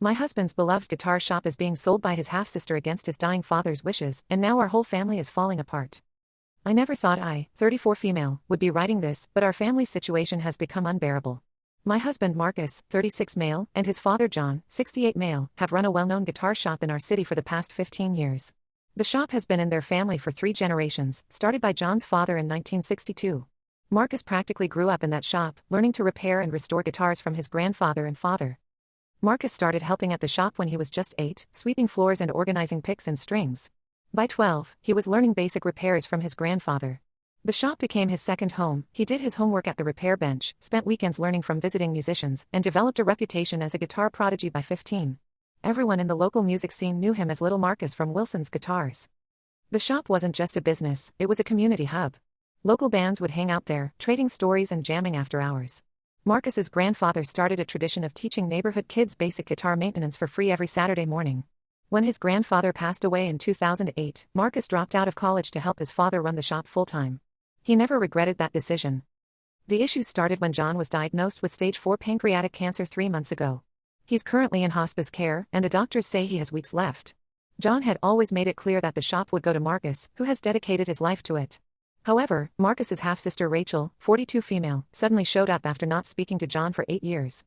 My husband's beloved guitar shop is being sold by his half-sister against his dying father's wishes, and now our whole family is falling apart. I never thought I, 34 female, would be writing this, but our family's situation has become unbearable. My husband Marcus, 36 male, and his father John, 68 male, have run a well-known guitar shop in our city for the past 15 years. The shop has been in their family for 3 generations, started by John's father in 1962. Marcus practically grew up in that shop, learning to repair and restore guitars from his grandfather and father. Marcus started helping at the shop when he was just 8, sweeping floors and organizing picks and strings. By 12, he was learning basic repairs from his grandfather. The shop became his second home. He did his homework at the repair bench, spent weekends learning from visiting musicians, and developed a reputation as a guitar prodigy by 15. Everyone in the local music scene knew him as Little Marcus from Wilson's Guitars. The shop wasn't just a business, it was a community hub. Local bands would hang out there, trading stories and jamming after hours. Marcus's grandfather started a tradition of teaching neighborhood kids basic guitar maintenance for free every Saturday morning. When his grandfather passed away in 2008, Marcus dropped out of college to help his father run the shop full-time. He never regretted that decision. The issues started when John was diagnosed with stage 4 pancreatic cancer 3 months ago. He's currently in hospice care, and the doctors say he has weeks left. John had always made it clear that the shop would go to Marcus, who has dedicated his life to it. However, Marcus's half-sister Rachel, 42 female, suddenly showed up after not speaking to John for 8 years.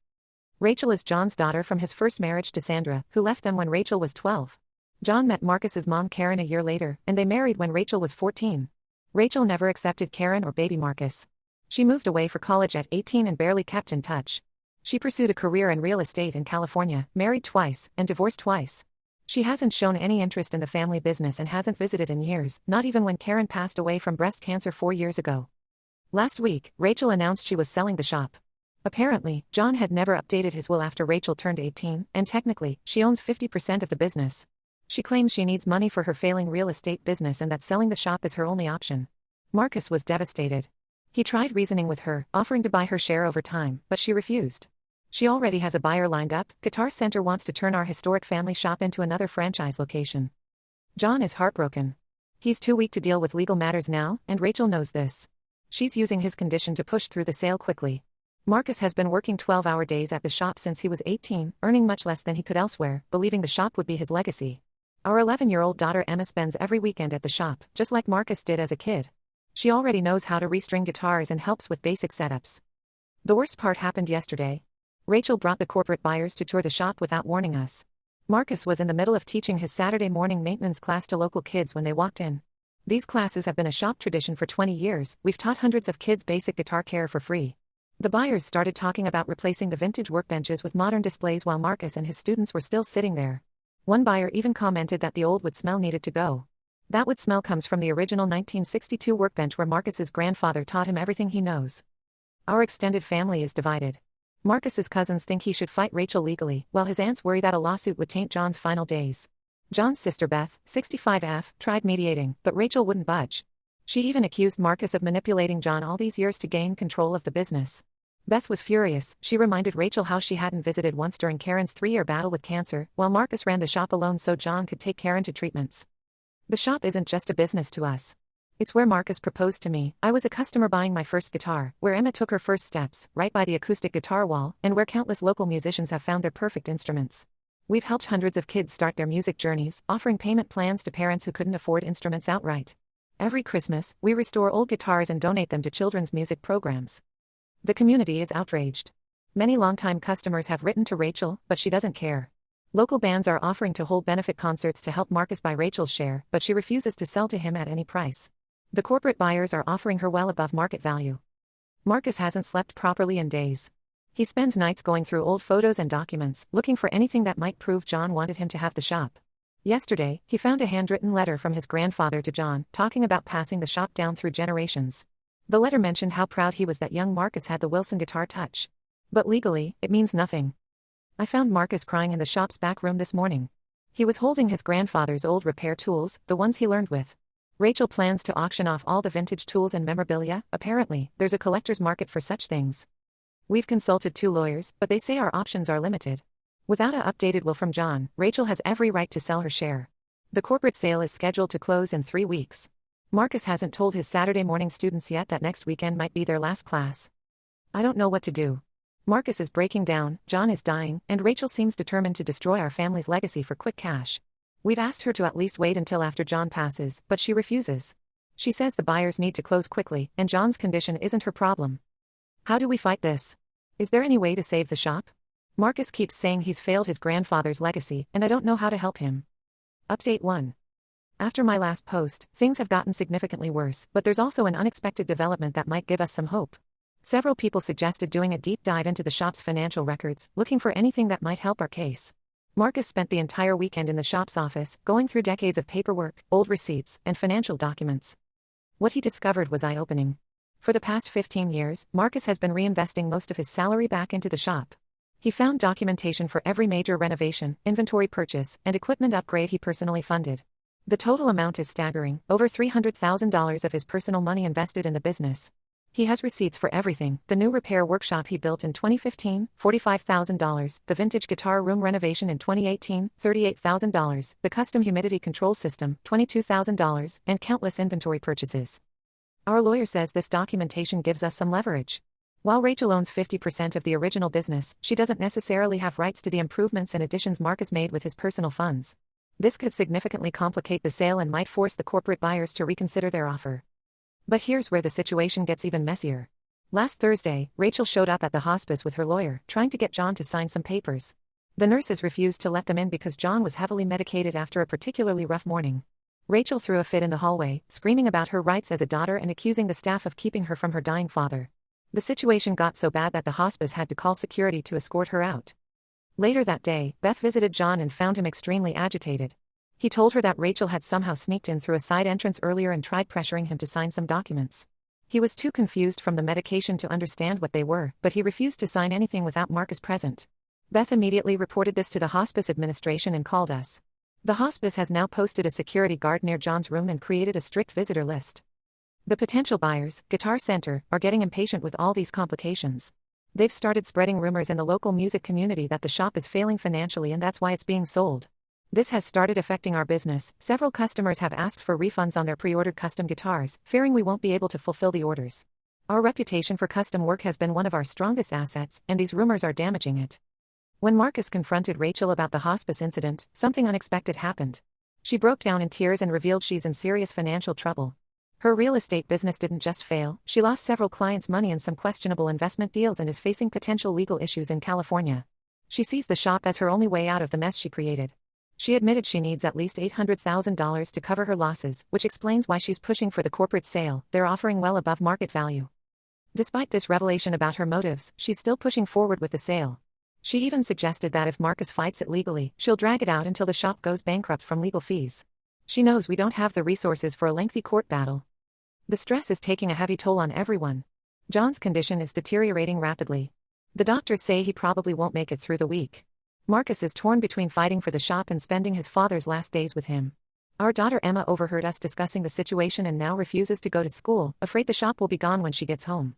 Rachel is John's daughter from his first marriage to Sandra, who left them when Rachel was 12. John met Marcus's mom Karen a year later, and they married when Rachel was 14. Rachel never accepted Karen or baby Marcus. She moved away for college at 18 and barely kept in touch. She pursued a career in real estate in California, married twice, and divorced twice. She hasn't shown any interest in the family business and hasn't visited in years, not even when Karen passed away from breast cancer 4 years ago. Last week, Rachel announced she was selling the shop. Apparently, John had never updated his will after Rachel turned 18, and technically, she owns 50% of the business. She claims she needs money for her failing real estate business and that selling the shop is her only option. Marcus was devastated. He tried reasoning with her, offering to buy her share over time, but she refused. She already has a buyer lined up. Guitar Center wants to turn our historic family shop into another franchise location. John is heartbroken. He's too weak to deal with legal matters now, and Rachel knows this. She's using his condition to push through the sale quickly. Marcus has been working 12-hour days at the shop since he was 18, earning much less than he could elsewhere, believing the shop would be his legacy. Our 11-year-old daughter Emma spends every weekend at the shop, just like Marcus did as a kid. She already knows how to restring guitars and helps with basic setups. The worst part happened yesterday. Rachel brought the corporate buyers to tour the shop without warning us. Marcus was in the middle of teaching his Saturday morning maintenance class to local kids when they walked in. These classes have been a shop tradition for 20 years. We've taught hundreds of kids basic guitar care for free. The buyers started talking about replacing the vintage workbenches with modern displays while Marcus and his students were still sitting there. One buyer even commented that the old wood smell needed to go. That wood smell comes from the original 1962 workbench where Marcus's grandfather taught him everything he knows. Our extended family is divided. Marcus's cousins think he should fight Rachel legally, while his aunts worry that a lawsuit would taint John's final days. John's sister Beth, 65F, tried mediating, but Rachel wouldn't budge. She even accused Marcus of manipulating John all these years to gain control of the business. Beth was furious. She reminded Rachel how she hadn't visited once during Karen's 3-year battle with cancer, while Marcus ran the shop alone so John could take Karen to treatments. The shop isn't just a business to us. It's where Marcus proposed to me. I was a customer buying my first guitar, where Emma took her first steps, right by the acoustic guitar wall, and where countless local musicians have found their perfect instruments. We've helped hundreds of kids start their music journeys, offering payment plans to parents who couldn't afford instruments outright. Every Christmas, we restore old guitars and donate them to children's music programs. The community is outraged. Many longtime customers have written to Rachel, but she doesn't care. Local bands are offering to hold benefit concerts to help Marcus buy Rachel's share, but she refuses to sell to him at any price. The corporate buyers are offering her well above market value. Marcus hasn't slept properly in days. He spends nights going through old photos and documents, looking for anything that might prove John wanted him to have the shop. Yesterday, he found a handwritten letter from his grandfather to John, talking about passing the shop down through generations. The letter mentioned how proud he was that young Marcus had the Wilson guitar touch. But legally, it means nothing. I found Marcus crying in the shop's back room this morning. He was holding his grandfather's old repair tools, the ones he learned with. Rachel plans to auction off all the vintage tools and memorabilia. Apparently, there's a collector's market for such things. We've consulted 2 lawyers, but they say our options are limited. Without an updated will from John, Rachel has every right to sell her share. The corporate sale is scheduled to close in 3 weeks. Marcus hasn't told his Saturday morning students yet that next weekend might be their last class. I don't know what to do. Marcus is breaking down, John is dying, and Rachel seems determined to destroy our family's legacy for quick cash. We've asked her to at least wait until after John passes, but she refuses. She says the buyers need to close quickly, and John's condition isn't her problem. How do we fight this? Is there any way to save the shop? Marcus keeps saying he's failed his grandfather's legacy, and I don't know how to help him. Update 1. After my last post, things have gotten significantly worse, but there's also an unexpected development that might give us some hope. Several people suggested doing a deep dive into the shop's financial records, looking for anything that might help our case. Marcus spent the entire weekend in the shop's office, going through decades of paperwork, old receipts, and financial documents. What he discovered was eye-opening. For the past 15 years, Marcus has been reinvesting most of his salary back into the shop. He found documentation for every major renovation, inventory purchase, and equipment upgrade he personally funded. The total amount is staggering, over $300,000 of his personal money invested in the business. He has receipts for everything: the new repair workshop he built in 2015, $45,000, the vintage guitar room renovation in 2018, $38,000, the custom humidity control system, $22,000, and countless inventory purchases. Our lawyer says this documentation gives us some leverage. While Rachel owns 50% of the original business, she doesn't necessarily have rights to the improvements and additions Marcus made with his personal funds. This could significantly complicate the sale and might force the corporate buyers to reconsider their offer. But here's where the situation gets even messier. Last Thursday, Rachel showed up at the hospice with her lawyer, trying to get John to sign some papers. The nurses refused to let them in because John was heavily medicated after a particularly rough morning. Rachel threw a fit in the hallway, screaming about her rights as a daughter and accusing the staff of keeping her from her dying father. The situation got so bad that the hospice had to call security to escort her out. Later that day, Beth visited John and found him extremely agitated. He told her that Rachel had somehow sneaked in through a side entrance earlier and tried pressuring him to sign some documents. He was too confused from the medication to understand what they were, but he refused to sign anything without Marcus present. Beth immediately reported this to the hospice administration and called us. The hospice has now posted a security guard near John's room and created a strict visitor list. The potential buyers, Guitar Center, are getting impatient with all these complications. They've started spreading rumors in the local music community that the shop is failing financially and that's why it's being sold. This has started affecting our business. Several customers have asked for refunds on their pre-ordered custom guitars, fearing we won't be able to fulfill the orders. Our reputation for custom work has been one of our strongest assets, and these rumors are damaging it. When Marcus confronted Rachel about the hospice incident, something unexpected happened. She broke down in tears and revealed she's in serious financial trouble. Her real estate business didn't just fail, she lost several clients' money in some questionable investment deals and is facing potential legal issues in California. She sees the shop as her only way out of the mess she created. She admitted she needs at least $800,000 to cover her losses, which explains why she's pushing for the corporate sale. They're offering well above market value. Despite this revelation about her motives, she's still pushing forward with the sale. She even suggested that if Marcus fights it legally, she'll drag it out until the shop goes bankrupt from legal fees. She knows we don't have the resources for a lengthy court battle. The stress is taking a heavy toll on everyone. John's condition is deteriorating rapidly. The doctors say he probably won't make it through the week. Marcus is torn between fighting for the shop and spending his father's last days with him. Our daughter Emma overheard us discussing the situation and now refuses to go to school, afraid the shop will be gone when she gets home.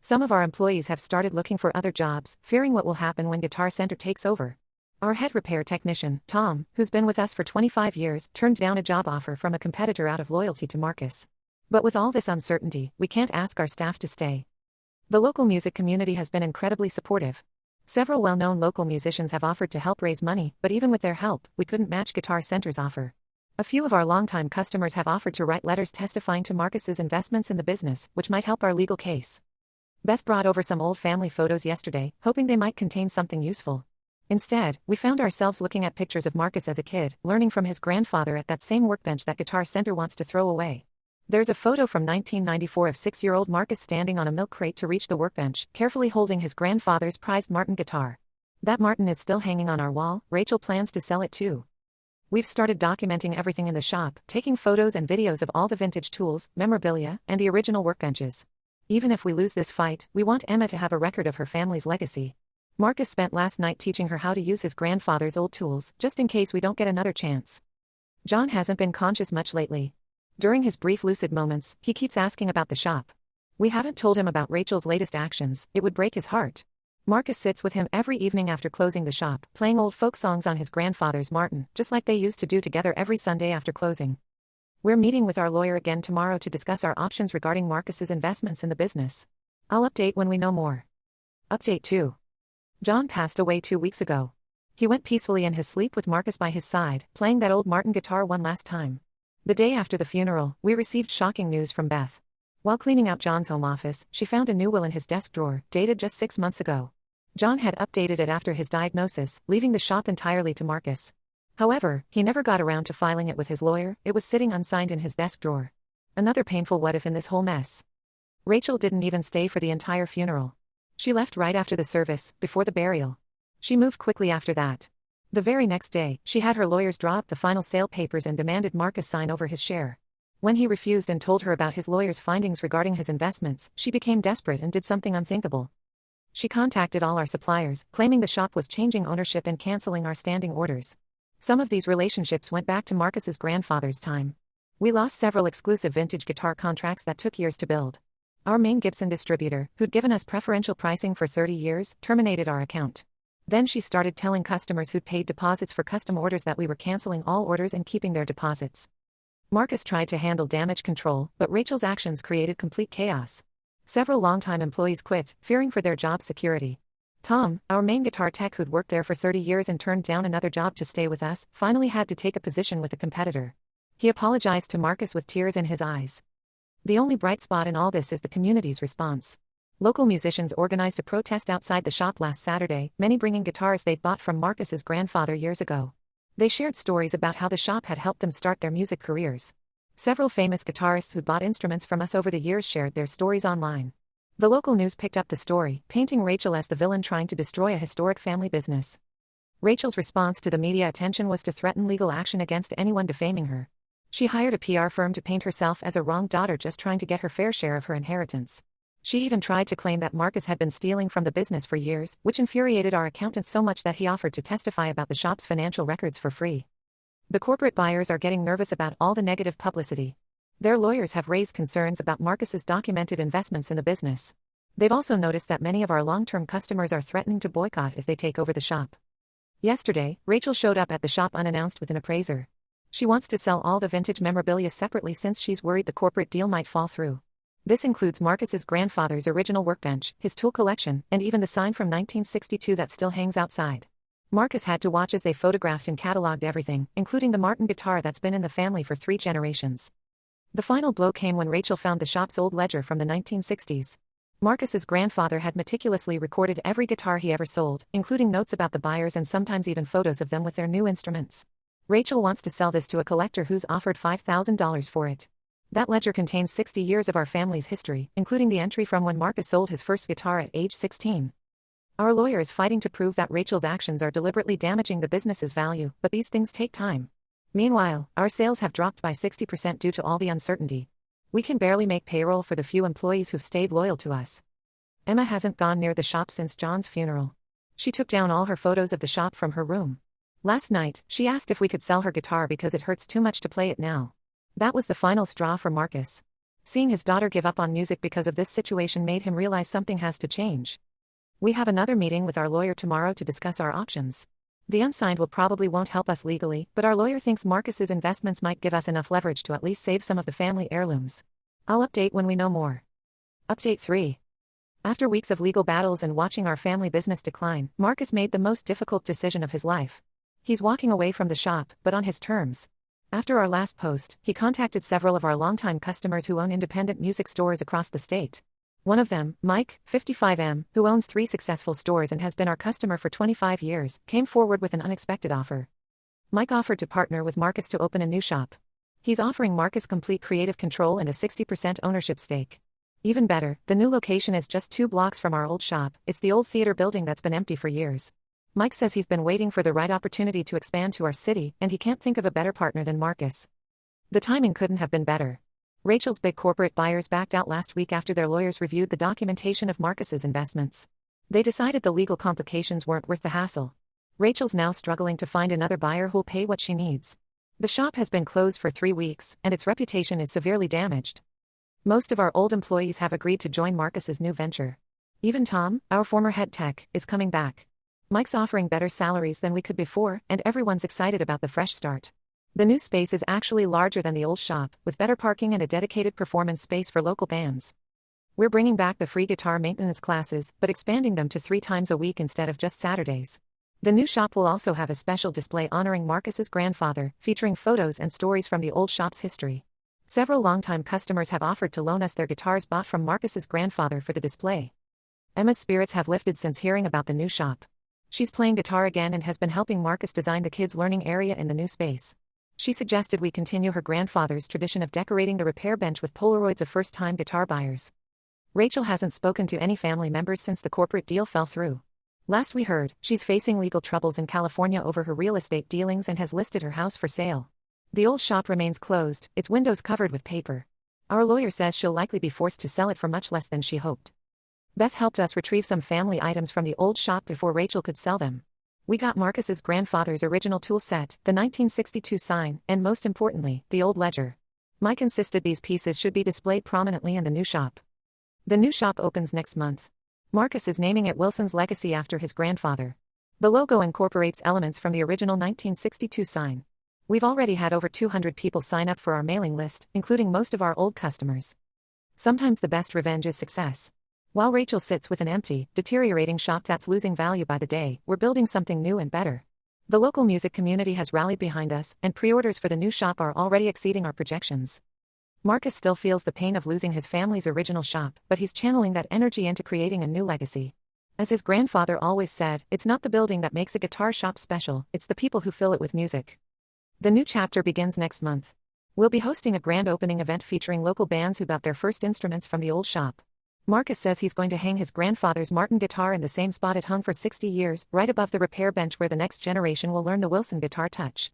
Some of our employees have started looking for other jobs, fearing what will happen when Guitar Center takes over. Our head repair technician, Tom, who's been with us for 25 years, turned down a job offer from a competitor out of loyalty to Marcus. But with all this uncertainty, we can't ask our staff to stay. The local music community has been incredibly supportive. Several well-known local musicians have offered to help raise money, but even with their help, we couldn't match Guitar Center's offer. A few of our longtime customers have offered to write letters testifying to Marcus's investments in the business, which might help our legal case. Beth brought over some old family photos yesterday, hoping they might contain something useful. Instead, we found ourselves looking at pictures of Marcus as a kid, learning from his grandfather at that same workbench that Guitar Center wants to throw away. There's a photo from 1994 of 6-year-old Marcus standing on a milk crate to reach the workbench, carefully holding his grandfather's prized Martin guitar. That Martin is still hanging on our wall. Rachel plans to sell it too. We've started documenting everything in the shop, taking photos and videos of all the vintage tools, memorabilia, and the original workbenches. Even if we lose this fight, we want Emma to have a record of her family's legacy. Marcus spent last night teaching her how to use his grandfather's old tools, just in case we don't get another chance. John hasn't been conscious much lately. During his brief lucid moments, he keeps asking about the shop. We haven't told him about Rachel's latest actions, it would break his heart. Marcus sits with him every evening after closing the shop, playing old folk songs on his grandfather's Martin, just like they used to do together every Sunday after closing. We're meeting with our lawyer again tomorrow to discuss our options regarding Marcus's investments in the business. I'll update when we know more. Update 2. John passed away 2 weeks ago. He went peacefully in his sleep with Marcus by his side, playing that old Martin guitar one last time. The day after the funeral, we received shocking news from Beth. While cleaning out John's home office, she found a new will in his desk drawer, dated just 6 months ago. John had updated it after his diagnosis, leaving the shop entirely to Marcus. However, he never got around to filing it with his lawyer. It was sitting unsigned in his desk drawer. Another painful what if in this whole mess. Rachel didn't even stay for the entire funeral. She left right after the service, before the burial. She moved quickly after that. The very next day, she had her lawyers draw up the final sale papers and demanded Marcus sign over his share. When he refused and told her about his lawyer's findings regarding his investments, she became desperate and did something unthinkable. She contacted all our suppliers, claiming the shop was changing ownership and canceling our standing orders. Some of these relationships went back to Marcus's grandfather's time. We lost several exclusive vintage guitar contracts that took years to build. Our main Gibson distributor, who'd given us preferential pricing for 30 years, terminated our account. Then she started telling customers who'd paid deposits for custom orders that we were canceling all orders and keeping their deposits. Marcus tried to handle damage control, but Rachel's actions created complete chaos. Several longtime employees quit, fearing for their job security. Tom, our main guitar tech who'd worked there for 30 years and turned down another job to stay with us, finally had to take a position with a competitor. He apologized to Marcus with tears in his eyes. The only bright spot in all this is the community's response. Local musicians organized a protest outside the shop last Saturday, many bringing guitars they'd bought from Marcus's grandfather years ago. They shared stories about how the shop had helped them start their music careers. Several famous guitarists who'd bought instruments from us over the years shared their stories online. The local news picked up the story, painting Rachel as the villain trying to destroy a historic family business. Rachel's response to the media attention was to threaten legal action against anyone defaming her. She hired a PR firm to paint herself as a wronged daughter just trying to get her fair share of her inheritance. She even tried to claim that Marcus had been stealing from the business for years, which infuriated our accountant so much that he offered to testify about the shop's financial records for free. The corporate buyers are getting nervous about all the negative publicity. Their lawyers have raised concerns about Marcus's documented investments in the business. They've also noticed that many of our long-term customers are threatening to boycott if they take over the shop. Yesterday, Rachel showed up at the shop unannounced with an appraiser. She wants to sell all the vintage memorabilia separately since she's worried the corporate deal might fall through. This includes Marcus's grandfather's original workbench, his tool collection, and even the sign from 1962 that still hangs outside. Marcus had to watch as they photographed and cataloged everything, including the Martin guitar that's been in the family for 3 generations. The final blow came when Rachel found the shop's old ledger from the 1960s. Marcus's grandfather had meticulously recorded every guitar he ever sold, including notes about the buyers and sometimes even photos of them with their new instruments. Rachel wants to sell this to a collector who's offered $5,000 for it. That ledger contains 60 years of our family's history, including the entry from when Marcus sold his first guitar at age 16. Our lawyer is fighting to prove that Rachel's actions are deliberately damaging the business's value, but these things take time. Meanwhile, our sales have dropped by 60% due to all the uncertainty. We can barely make payroll for the few employees who've stayed loyal to us. Emma hasn't gone near the shop since John's funeral. She took down all her photos of the shop from her room. Last night, she asked if we could sell her guitar because it hurts too much to play it now. That was the final straw for Marcus. Seeing his daughter give up on music because of this situation made him realize something has to change. We have another meeting with our lawyer tomorrow to discuss our options. The unsigned will probably won't help us legally, but our lawyer thinks Marcus's investments might give us enough leverage to at least save some of the family heirlooms. I'll update when we know more. Update 3. After weeks of legal battles and watching our family business decline, Marcus made the most difficult decision of his life. He's walking away from the shop, but on his terms. After our last post, he contacted several of our longtime customers who own independent music stores across the state. One of them, Mike, 55M, who owns 3 successful stores and has been our customer for 25 years, came forward with an unexpected offer. Mike offered to partner with Marcus to open a new shop. He's offering Marcus complete creative control and a 60% ownership stake. Even better, the new location is just 2 blocks from our old shop. It's the old theater building that's been empty for years. Mike says he's been waiting for the right opportunity to expand to our city, and he can't think of a better partner than Marcus. The timing couldn't have been better. Rachel's big corporate buyers backed out last week after their lawyers reviewed the documentation of Marcus's investments. They decided the legal complications weren't worth the hassle. Rachel's now struggling to find another buyer who'll pay what she needs. The shop has been closed for 3 weeks, and its reputation is severely damaged. Most of our old employees have agreed to join Marcus's new venture. Even Tom, our former head tech, is coming back. Mike's offering better salaries than we could before, and everyone's excited about the fresh start. The new space is actually larger than the old shop, with better parking and a dedicated performance space for local bands. We're bringing back the free guitar maintenance classes, but expanding them to 3 times a week instead of just Saturdays. The new shop will also have a special display honoring Marcus's grandfather, featuring photos and stories from the old shop's history. Several longtime customers have offered to loan us their guitars bought from Marcus's grandfather for the display. Emma's spirits have lifted since hearing about the new shop. She's playing guitar again and has been helping Marcus design the kids' learning area in the new space. She suggested we continue her grandfather's tradition of decorating the repair bench with Polaroids of first-time guitar buyers. Rachel hasn't spoken to any family members since the corporate deal fell through. Last we heard, she's facing legal troubles in California over her real estate dealings and has listed her house for sale. The old shop remains closed, its windows covered with paper. Our lawyer says she'll likely be forced to sell it for much less than she hoped. Beth helped us retrieve some family items from the old shop before Rachel could sell them. We got Marcus's grandfather's original tool set, the 1962 sign, and most importantly, the old ledger. Mike insisted these pieces should be displayed prominently in the new shop. The new shop opens next month. Marcus is naming it Wilson's Legacy after his grandfather. The logo incorporates elements from the original 1962 sign. We've already had over 200 people sign up for our mailing list, including most of our old customers. Sometimes the best revenge is success. While Rachel sits with an empty, deteriorating shop that's losing value by the day, we're building something new and better. The local music community has rallied behind us, and pre-orders for the new shop are already exceeding our projections. Marcus still feels the pain of losing his family's original shop, but he's channeling that energy into creating a new legacy. As his grandfather always said, it's not the building that makes a guitar shop special, it's the people who fill it with music. The new chapter begins next month. We'll be hosting a grand opening event featuring local bands who got their first instruments from the old shop. Marcus says he's going to hang his grandfather's Martin guitar in the same spot it hung for 60 years, right above the repair bench where the next generation will learn the Wilson guitar touch.